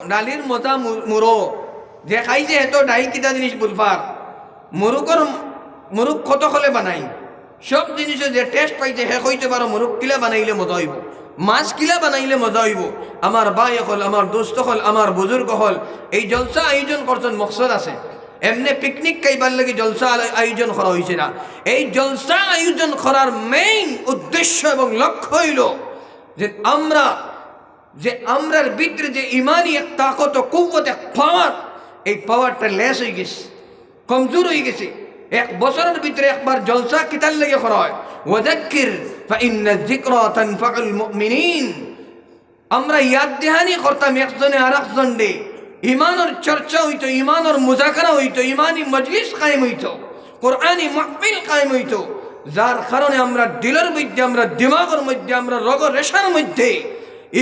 ডালির মজা মুরো যে খাইছে এত ডাইল কিতা জিনিস বুঝবার মুরুখ কত হলে বানাই সব জিনিসে যে টেস্ট পাইছে হে কইতে পারো মুরুখ কিলা বানাইলে মজা হইব মাছ কিলা বানাইলে মজা হইব। আমার ভাই হল, আমার দোস্ত হল, আমার বুজুর্গ হল, এই জলসা আয়োজন করছেন মকসদ আছে। এমনি পিকনিক খাইবার লাগি জলসা আয়োজন করা হয়েছে না। এই জলসা আয়োজন করার মেইন উদ্দেশ্য এবং লক্ষ্য হইল যে আমরার ভিতরে যে ইমানি এক তাকত ও কুওয়াত এক পাওয়ার, এই পাওয়ারটা লেস হয়ে গেছে, কমজোর হয়ে গেছে। এক বছরের ভিতরে একবার জলসা কিতার লেগে করা হয়, ওয়াযাক্কির ফাইন্না যিকরা তানফাউল মুমিনিন। আমরা ইয়াদ দেহানি করতাম একজনে আর একজন দে, ইমানের চর্চা হইতো, ইমানের মুজাকারা হইতো, ইমানি মজলিস কায়েম হইতো, কোরআনি মাহফিল কায়েম হইতো, যার কারণে আমরা দিলের মধ্যে, আমরা দিমাগের মধ্যে, আমরা রগ রেশার মধ্যে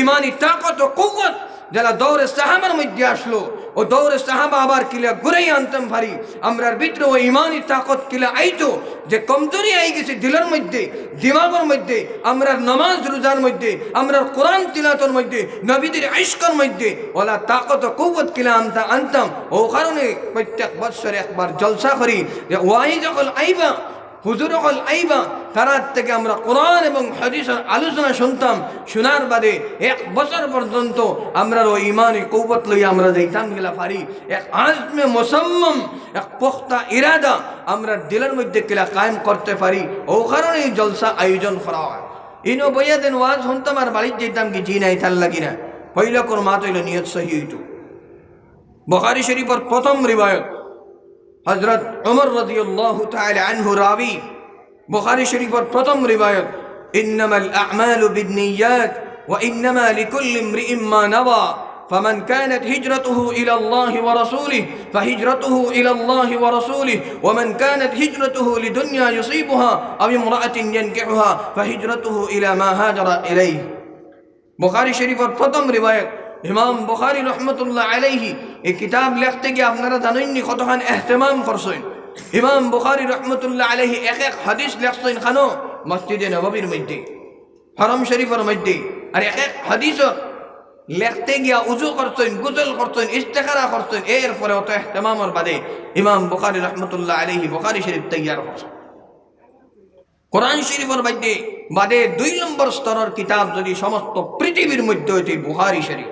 ইমানি তাকত ও কুওয়াত যারা দৌড়ে সাহাবার মধ্যে আসলো, ও দৌড়ে সাহাবা আবার কিলা ঘুরেই আনতাম পারি। আমরার ভিতরে ও ইমানি তাকত কিলা আইতো যে কমজোরি আই গেছে দিলের মধ্যে, দিমাগের মধ্যে, আমরা নামাজ রোজার মধ্যে, আমরা কোরআন তিলাওয়াতের মধ্যে, নবীদের ইশকের মধ্যে ওলা তাকত ও কুওয়াত কিলা আনতাম। ও কারণে প্রত্যেক বৎসরে একবার জলসা করি যে ওয়াই যখন আইবা, হুজুর হল আইবা, তারার থেকে আমরা কোরআন এবং হাদিসের আলোচনা শুনতাম। শোনার বাদে এক বছর পর্যন্ত আমরা ওই ইমানি কৌবত লইয়া আমরা যাইতাম গেলা পারি। এক আজমে মুসাম্মম, এক পোখতা ইরাদা আমরা দিলের মধ্যে কিলা কায়েম করতে পারি। ও কারণে এই জলসা আয়োজন করা হয়। ইনো বইয়া দেন ওয়াজ শুনতাম আর বাড়িতে যেতাম কি জি নাই তার লাগি না। পইলা কোন মাত হইল নিয়ত সহি হইতো। বুখারী শরীফের প্রথম রিওয়ায়াত হযরত উমর রাদিয়াল্লাহু তাআলা আনহু রাবি, বুখারী শরীফের প্রথম রিওয়ায়াত, ইন্নামাল আ'মালু বিন্নিয়াত ওয়া ইন্নামা লিকুল্লি ইমরিইম মা নাওয়া ফামান কানাত হিজরাতুহু ইলা আল্লাহি ওয়া রাসূলিহি ফাহিজরাতুহু ইলা আল্লাহি ওয়া রাসূলিহি ওয়া মান কানাত হিজরাতুহু লিদুনিয়া ইউসিবুহা আও ইমরাআতিন ইয়ানকিহুহা ফাহিজরাতুহু ইলা মা হাজারা ইলাইহি। বুখারী শরীফের প্রথম রিওয়ায়াত। ইমাম বুখারী রহমতুল্লাহ আলাইহি এই কিতাব লিখতে গিয়ে আপনারা জানেননি কতখান এহতেমাম করছেন। ইমাম বুখারী রহমতুল্লাহ আলাইহি এক এক হাদিস লিখছেন খানো মসজিদে নববীর মধ্যে, হরম শরীফের মধ্যে, আর এক এক হাদিস লিখতে গিয়া উজু করছেন, গুসল করছেন, ইস্তেখারা করছেন। এরপরে অত এহতেমামের বাদে ইমাম বুখারী রহমতুল্লাহ আলাইহি বুখারী শরীফ তৈয়ার করছেন। কোরআন শরীফের মধ্যে বাদে ২ নম্বর স্তরের কিতাব যদি সমস্ত পৃথিবীর মধ্যে হইতে বুখারী শরীফ।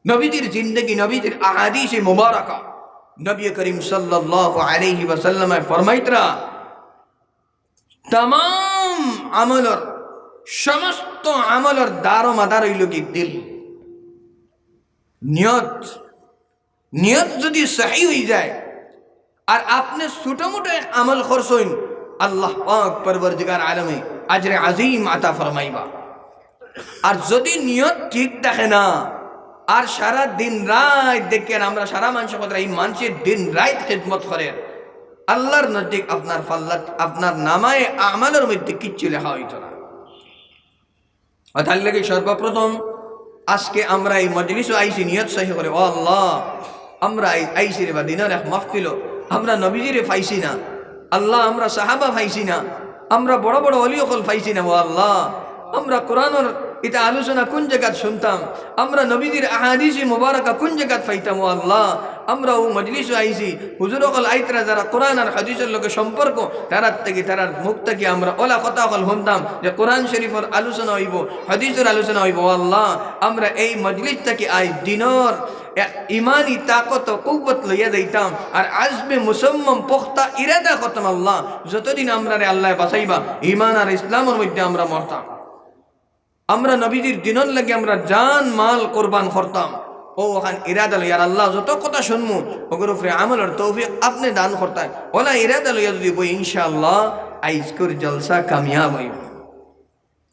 নবীজির জিন্দগি, নবীজির আহাদিসে মুবারাকা, নবী করিম সাল্লাল্লাহু আলাইহি ওয়াসাল্লাম ফরমাইতরা तमाम আমলের, সমস্ত আমলের দারো মাদার হইল কি দিল। নিয়ত যদি সহি হয়ে যায় আর আপনি ছোটমোটো এক আমল করছেন, আল্লাহ পাক পরবর্তীকার আলমে আজরে আজিম আতা ফরমাইবা। আর যদি নিয়ত ঠিক থাকে না, আর সারা দিন রাত দেখেন আমরা সারা মানুষের কথা, এই মানুষের দিন রাত খেদমত করে আল্লাহর নজদিক আপনার ফাল্লাত, আপনার নামায় আমালের মধ্যে কিচ্ছু লেখা হইত না। তার লাগে সর্বপ্রথম আজকে আমরা এই মজলিসে আইসি নিয়ত সহি করে, ও আল্লাহ আমরা আইসি রে বা দিনের এক মাহফিল, আমরা নবীজিরে পাইছি না আল্লাহ, আমরা সাহাবা পাইছি না, আমরা বড় বড় ওলি হল পাইছি না। ও আল্লাহ আমরা কোরআনের এটা আলোচনা কোন জায়গায় শুনতাম, আমরা নবীজির আহাদিসে মুবারাকা কোন জায়গায় পাইতাম। ও আল্লাহ আমরা ও মজলিসে আইসি, হুজুর হল আইতরা যারা কোরআন আর হাদিসের লোকের সম্পর্ক, তারার থেকে তারার মুখ থেকে আমরা ওলা কথা হল শুনতাম যে কোরআন শরীফের আলোচনা হইব, হাদিসের আলোচনা হইব। ও আল্লাহ আমরা এই মজলিস থেকে আই দিনর এক ইমানি তাকত কুওয়াত লইয়া যাইতাম, আর আজমে মুসাম্মম পোখতা ইরাদা করতাম আল্লাহ যতদিন আমরা রে আল্লাহ বাঁচাইবা ইমান আর ইসলামের মধ্যে আমরা মরতাম। আমরা নবীজির দিনের লাগে আমরা জান মাল কোরবান করতাম। ও ওখান ইরাদা লইয়ার আল্লাহ যত কথা শুনমু ওগুলো উপরে আমলের তৌফিক আপনি দান করতেন। ওলা ইরাদা লইয়া যদি বই ইনশাআল্লাহ আইজকুর জলসা কামিয়াব হইব।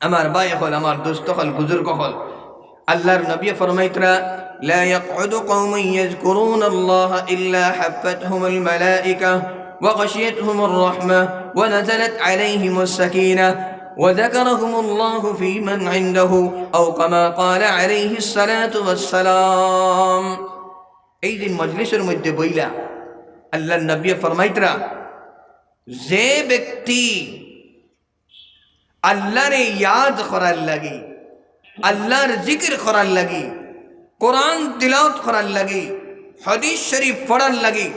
আমার ভাই হল, আমার দোস্ত হল, বুজুর্গ হল, আল্লাহর নবী ফরমাইতরা লা ইয়াকউদু কওমুন ইয়াযকুরুনাল্লাহা ইল্লা হাফাতহুমুল মালায়েকা ওয়া গাশিয়াতহুমুর রাহমাহ ওয়া নাযালাত আলাইহিমুস সাকিনাহ وذكرهم الله في من عنده أو كما قال عليه الصلاة والسلام। এই দিন মজলিসের মধ্যে বইলা আল্লাহর নবী ফরমাইতরা যে ব্যক্তি আল্লাহরে ইয়াদ করার লাগি, আল্লাহর জিকির করার লাগি কোরআন তিলাওয়াত করার লাগি, হাদিস শরীফ পড়ার লাগি,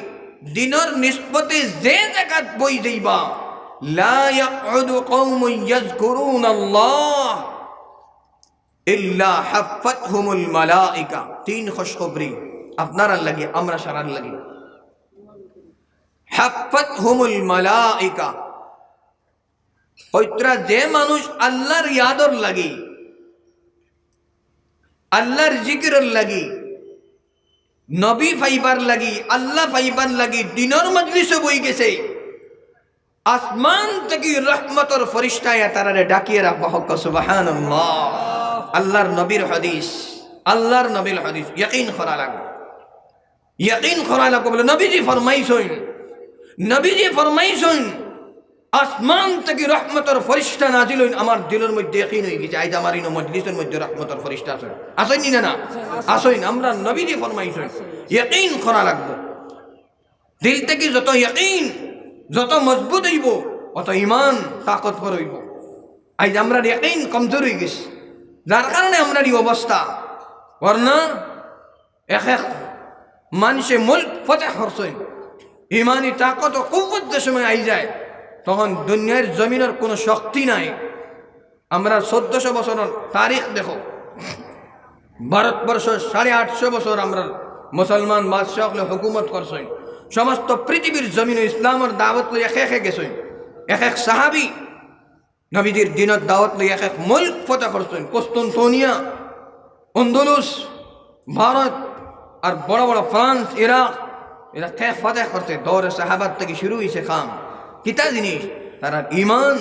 দিনের নিসবতে যে জায়গাত বই যাইবা, লা ইয়াকুদু কওমুন ইয়াযকুরুনাল্লাহ ইল্লা হাফাতহুমুল মালাইকা। তিন খুশখবরি আপনার লাগি, আমরা সারার লাগি। হাফাতহুমুল মালাইকা, পবিত্র যে মানুষ আল্লাহর ইয়াদর লাগি, আল্লাহর জিকিরর লাগি, নবী ফাইবার লাগি, আল্লাহ ফাইবার লাগি দিনের মজলিসে বই গেছে, আসমান থেকে রহমতের ফরিস্তায় তারারে ডাকিয়ে রাখবা। হক সুবহানাল্লাহ। আল্লাহর নবীর হাদিস, আল্লাহর নবীর হাদিস ইয়াকিন করা লাগবে, ইয়াকিন করা লাগবে। বলে নবীজি ফরমাইছেন, নবীজি ফরমাইছেন আসমান থেকে রহমতের ফরিস্তা নাজিল হইন। আমার দিলের মধ্যে ইয়াকিন হয়ে গেছে আজ আমার ইনো মজলিসের মধ্যে রহমতের ফরিস্তা আছেন। আসেন না? না আসেন। আমরা নবীজি ফরমাইছেন, ইয়াকিন করা লাগবে। দিল থেকে যত ইয়াকিন, যত মজবুত হইব, অত ইমান তাকতবর হইব। আজ আমরা ইয়াকিন কমজোর হয়ে গেছে, যার কারণে আমরা এই অবস্থা। বর্ণা এক এক মানুষে মুল্ক ফতেহ করছেন, ইমানি তাকত ও কুওয়াত যে সময় আই যায়, তখন দুনিয়ার জমিনের কোনো শক্তি নাই। আমরা 1400 বছরের তারিখ দেখো, ভারতবর্ষ 850 বছর আমরা মুসলমান বাদশাহ হুকুমত করছেন। সমস্ত পৃথিবীর জমিন ইসলামের দাওয়াত লই এক এক গেছেন। এক এক সাহাবি নবীদের দিনের দাওয়াত লই এক এক মুল্ক ফতেহ করছেন। কস্তুনতুনিয়া, আন্দলুস, ভারত আর বড় বড় ফ্রান্স, ইরাক, এরা ফতেহ করছে। দৌড়ে সাহাবাত থেকে শুরু হয়েছে কাম। কিতা জিনিস? তারা ইমান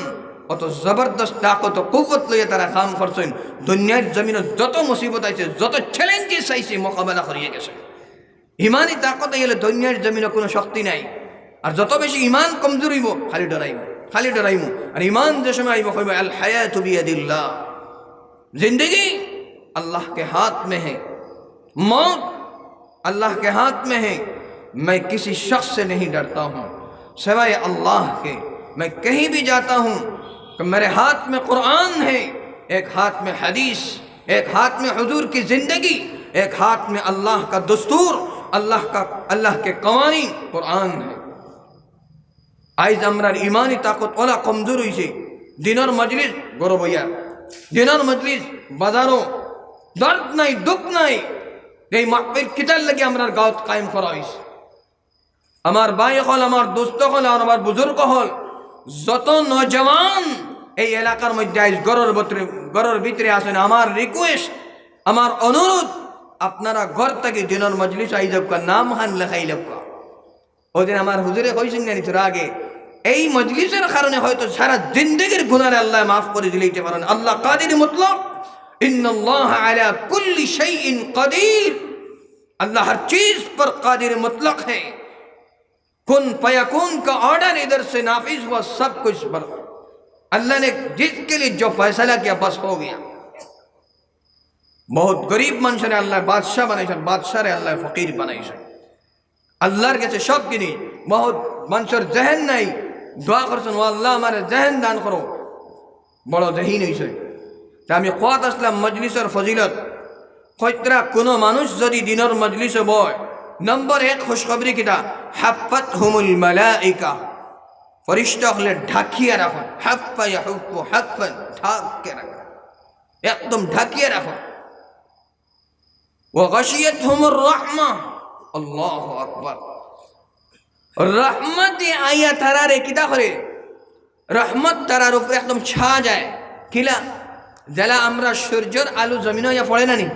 অত জবরদস্ত তাকত কুওয়াত লইয়া তারা কাম করছেন। দুনিয়ার জমিনে যত মুসিবত আইছে, যত চ্যালেঞ্জেস আইছে, মোকাবেলা করিয়ে গেছে। ইমানই তাকত গেলে দুনিয়ার জমিনে কোনো শক্তি নাই। আর যত বেশি ইমান কমজোর হইব, খালি ডরাইব, খালি ডরাইব। আর ইমান যে সময় আইব, কইব আল হায়াতু বিয়াদিল্লাহ, जिंदगी अल्लाह के हाथ में है, मौत अल्लाह के हाथ में है। मैं किसी शख्स से नहीं डरता हूँ सिवाय अल्लाह के। मैं कहीं भी जाता हूँ तो मेरे हाथ में कुरान है, एक हाथ में हदीस, एक हाथ में हुजूर की जिंदगी, एक हाथ में अल्लाह का दस्तूर, अल्लाह के कवानीन, कुरान है। आज আমরার ইমানি তাকত ওলা কমজোর হইছে। দিনের মজলিস গরব হইয়া, দিনের মজলিস বাজারও দর্দ নাই, দুঃখ নাই। এই মাহফিল কিতার লাগে আমরার গাঁত কায়েম করা হইছে। আমার ভাই হল, আমার দোস্ত হল, আর আমার বুজুর্গ হল, যত নজওয়ান এই এলাকার মধ্যে আজ গরর ভিতরে আসেন, আমার রিকোয়েস্ট, আমার অনুরোধ, আপনারা ঘর থেকে দিনের মজলিস আইজব কা নাম খান লেখাই লেখা। ওদিন আমার হুজুরে কইছেন জানি তোর আগে, এই মজলিসের কারণে হয়তো সারা জিন্দেগির গুনাহ আল্লাহ মাফ করে দিতে পারেন। আল্লাহ কাদির মুতলাক, ইন্নাল্লাহ আলা কুল্লি শাইইন কাদির। अल्लाह हर चीज पर कादिर मुतलक है। कुन फयकून का ऑर्डर इधर से नाफिज हुआ, सब कुछ पर अल्लाह ने जिसके लिए जो फैसला किया बस हो गया। बहुत गरीब मनुष्य ने अल्लाह बादशाह बनाई, बादशाह रे अल्लाह फकीर बनाई। अल्लाहर কাছে সব জিনিস। बहुत মানুষের জেহেন নাই, দোয়া করছেন, ও আল্লাহ আমার জেহেন দান করো। বড় জহিন হইছে। তা আমি কোয়াত আসলাম মজলিসের ফজিলত। কয়ত্রা কোনো মানুষ যদি দিনের মজলিসে বয়, নম্বর 1 খুশখবরি কিটা, হাফাতহুমুল মালাইকা, ফেরেশতা হলে ঢাকিয়ে রাখো। হাফা ইয়াহুফু হাফান, ঢাকিয়ে রাখো, একদম ঢাকিয়ে রাখো। ওয়া গাশিয়াতহুমুর রাহমা, আল্লাহু আকবার। রহমত আইয়া তারারে কিতা করে, রহমত তারার উপরে একদম ছা যায়। কিলা যারা আমরা সূর্যের আলো জমিনে ইয়া পড়ে না নি,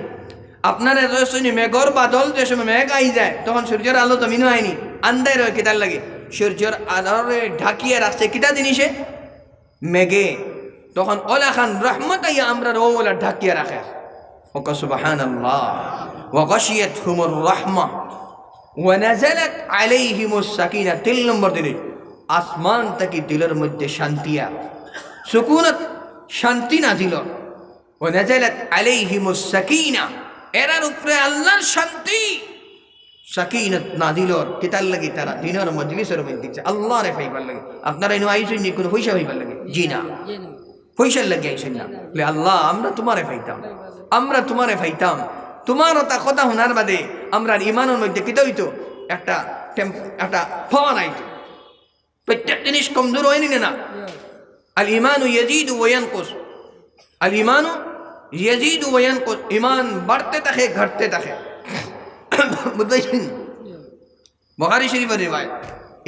আপনারা শুনি মেঘর বাদল যে সময় মেঘ আই যায়, তখন সূর্যের আলো জমিনে আইনি, আন্দাই রয়ে কিতার লাগে। সূর্যের আলোরে ঢাকিয়ে রাখছে কিতা জিনিসে, মেঘে। তখন ওলা খান রহমত আইয়া আমরা ওলা ঢাকিয়ে রাখে। ওকা সুবহানাল্লাহ। ওয়া গাশিয়াতহুমুর রাহমা ওয়া নাযালাত আলাইহিমুস সাকিনা। 3 নম্বর দিনে আসমান থেকে দিলের মধ্যে শান্তিয়া, সুকুনত, শান্তি নাজিল। ওয়া নাযালাত আলাইহিমুস সাকিনা, এরার উপরে আল্লাহর শান্তি, সাকিনাত নাজিল। কিতার লাগি তারা দিনের মজলিসের মধ্যে দিচ্ছে আল্লাহ রে পাইবার লাগে। আপনারা এনে আইছেন নি কোনো পয়সা পাইবার লাগে? জি না, পয়সার লাগে আইছেন না। বলে আল্লাহ আমরা তোমারে পাইতাম, আমরা তোমারে পাইতাম, তোমার কথা শোনার বাদে আমরা ইমানের মধ্যে কিতা হইতো একটা পাওয়া নাইতো প্রত্যেক জিনিস কমজোর হয়নি না আল ইমানু ইয়াজিদু ওয়া ইয়ানকুস আল ইমানু ইয়াজিদু ওয়া ইয়ানকুস ইমান বাড়তে থাকে ঘটতে থাকে বুঝছেন বুখারী শরীফের রিওয়ায়াত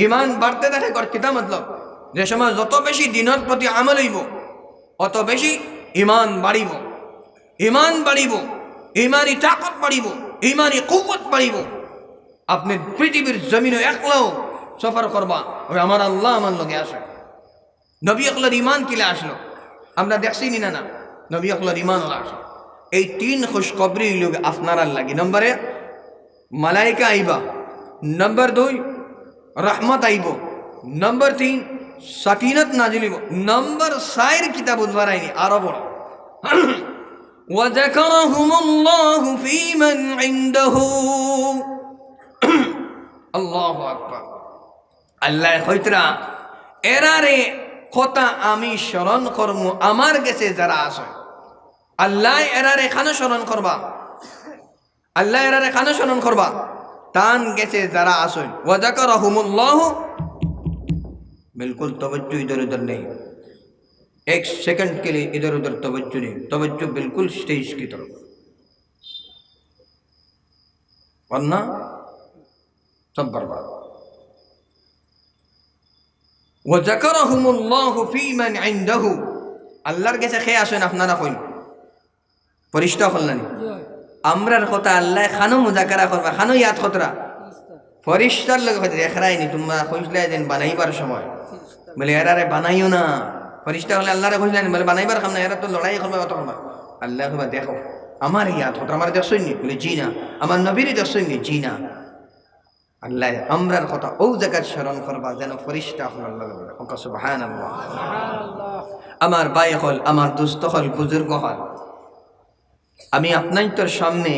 ইমান বাড়তে থাকে কিতা মতলব যে সময় যত বেশি দিনের প্রতি আমল হইব অত বেশি ইমান বাড়িব ইমান বাড়িব ইমানি তাকত বাড়িব ইমানি কুওয়াত বাড়িব আপনি পৃথিবীর জমিনে একলাও সফর করবা ওই আমার আল্লাহ আমার লগে আসে নবী আকলার ইমান কিলা আসলো আমরা দেখছি না না নবী আকলার ইমান আসলো এই তিন খুশখবরি লোক আপনার লাগি নম্বর 1 মালাইকা আইবা নম্বর 2 রহমত আইব নম্বর 3 সাকিনাত নাজিল হইব নম্বর 4 কিতাব উদ্বারাইনি আরো বড় ওয়াযাকারাহুমুল্লাহু ফীমান ইনদাহু আল্লাহু আকবার আল্লাহ হইতরা এরারে কথা আমি স্মরণ করমু আমার কাছে যারা আছে আল্লাহ এরারে খানো স্মরণ করবা আল্লাহ এরারে খানো স্মরণ করবা তান গেছে যারা আসেন ওয়াযাকারাহুমুল্লাহু बिल्कुल तवज्जो इधर उधर नहीं एक सेकंड के लिए इधर उधर तवज्जो नहीं तवज्जो बिल्कुल स्टेज की तरफ वरना सब बर्बाद वज़करहुमुल्लाहु फीमन इंदहु আল্লাহর কাছে খেয়ে আসেন আপনারা কইন পরিষ্কার করলেন আমরার কথা আল্লাহ খানো মুজাকারা করবা খানো ইয়াদ খতরা ফরিস্তার লোক হয়তো দেখারাইনি তোমরা খুঁজলে দেন বানাইবার সময় বলে এরারে বানাইও না ফরিস্তা হলে আল্লাহরে খুঁজলেন বলে বানাইবার খাম না এরা তো লড়াই করবে অত করবা আল্লাহ করবা দেখো আমার ইয়াদ হতো আমার দেখছইনি বলে জি না আমার নবীরই দেখছইনি জি না আল্লাহ আমরার কথা ও জায়গায় স্মরণ করবা যেন ফরিস্তা হল আল্লাহ বলে ওকে সুবহানাল্লাহ আমার ভাই হল আমার দুস্থ হল বুজুর্গ হল আমি আপনার সামনে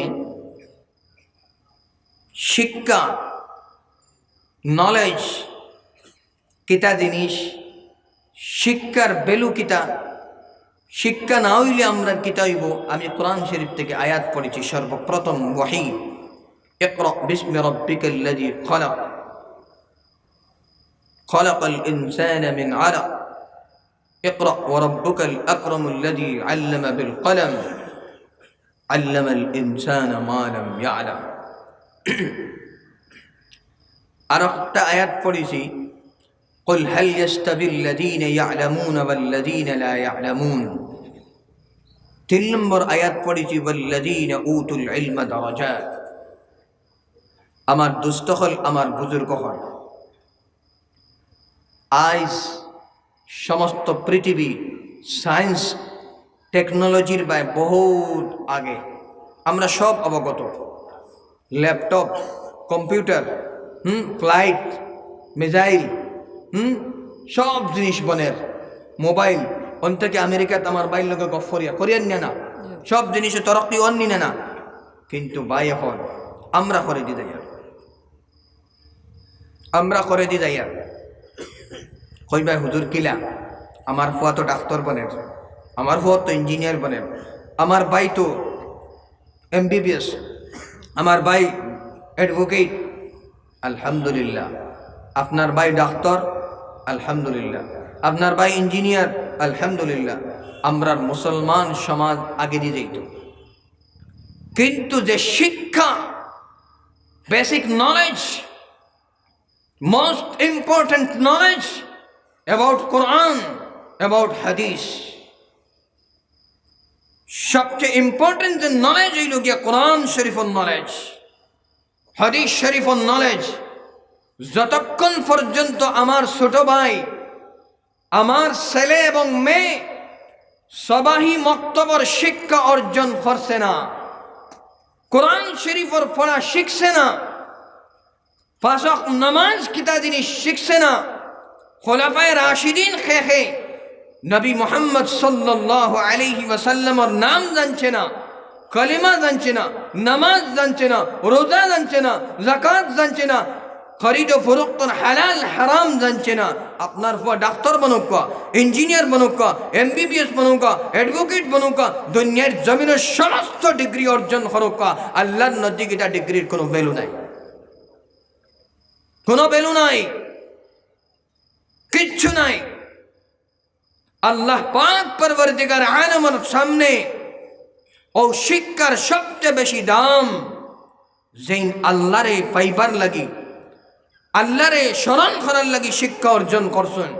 শিক্ষা নলেজ কিতা জিনিস শিক্ষার বেলু কিতা শিক্ষা না হইলে আমরা কিতা হইব আমি কোরআন শরীফ থেকে আয়াত পড়েছি সর্বপ্রথম ওয়াহি ইকরা বিসমি রাব্বিকাল্লাযী খলাক খলাকাল ইনসানা মিন আলাক ইকরা ওয়া রাব্বুকাল আকরামুল্লাযী আল্লামা বিল কলম আল্লামাল ইনসানা মা লাম ইয়ালাম আর একটা আয়াত পড়েছি قل هل يستوي الذين يعلمون والذين لا يعلمون 3 নম্বর আয়াত পড়েছি والذين اوتوا العلم درجات আমার দুস্থ হল আমার বুজুর্গ হল আজ সমস্ত পৃথিবী সায়েন্স টেকনোলজির বাই বহুত আগে আমরা সব অবগত ল্যাপটপ কম্পিউটার ফ্লাইট মিসাইল সব জিনিস বনের মোবাইল অন থেকে আমেরিকাতে আমার বাইর লোক কোরিয়ান না সব জিনিসে তরক্কি অন্যি না কিন্তু বাই এখন আমরা করে দি যাই আমরা করে দি যাই কই ভাই হুজুর কিলা আমার ফুয়া তো ডাক্তার বনের আমার ফুয়া তো ইঞ্জিনিয়ার বনের আমার ভাই তো এমবিবিএস আমার ভাই অ্যাডভোকেট আলহামদুলিল্লাহ আপনার ভাই ডাক্তার আলহামদুলিল্লাহ আপনার ভাই ইঞ্জিনিয়ার আলহামদুলিল্লাহ আমরা মুসলমান সমাজ আগে দিয়ে যাইত কিন্তু যে শিক্ষা basic knowledge most important knowledge about Quran about হাদিস সবচেয়ে ইম্পর্টেন্ট যে নলেজ হইল গিয়া কোরআন শরীফের নলেজ হাদিস শরীফের নলেজ যতক্ষণ পর্যন্ত আমার ছোট ভাই আমার ছেলে এবং মেয়ে সবাই মক্তবর শিক্ষা অর্জন করছে না কোরআন শরীফের পড়া শিখছে না পাঁচ ওয়াক্ত নামাজ কিতা জিনিস শিখছে না খোলাফায়ে রাশিদিন খেয়ে নবী মুহাম্মদ সাল্লাল্লাহু আলাইহি ওয়াসাল্লামের নাম জানছে না কলিমা জানছে না নামাজ জানছে না রোজা জানছে না যাকাত জানছে না খরিদ ও ফরোক্তর হালাল হারাম জানছে না, আপনার ফুয়া ডাক্তার বানুক, ইঞ্জিনিয়ার বানুক, MBBS বানুক, অ্যাডভোকেট বানুক, দুনিয়ার জমিনের সমস্ত ডিগ্রি অর্জন করুক, আল্লাহর নজদিকে এটা ডিগ্রির কোনো ভ্যালু নাই, কোনো ভ্যালু নাই, কিচ্ছু নাই। আল্লাহ পাক পরওয়ারদিগার আলমের সামনে ও শিক্ষার সবচেয়ে বেশি দাম যেই আল্লাহরে পাইবার লাগি, আল্লাহরে স্মরণ করার লাগি শিক্ষা অর্জন করছেন।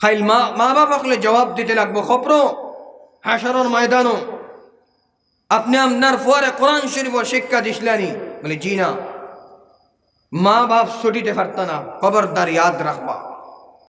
খাইল মা বাবাকে জবাব দিতে লাগবো খবর হাসরের ময়দানও, আপনি আপনার ফুয়ারে কোরআন শরীফ শিক্ষা দিছিলেনি? বলে জি না। মা বাপ ছুটিতে পারত না, খবরদার ইয়াদ রাখবা।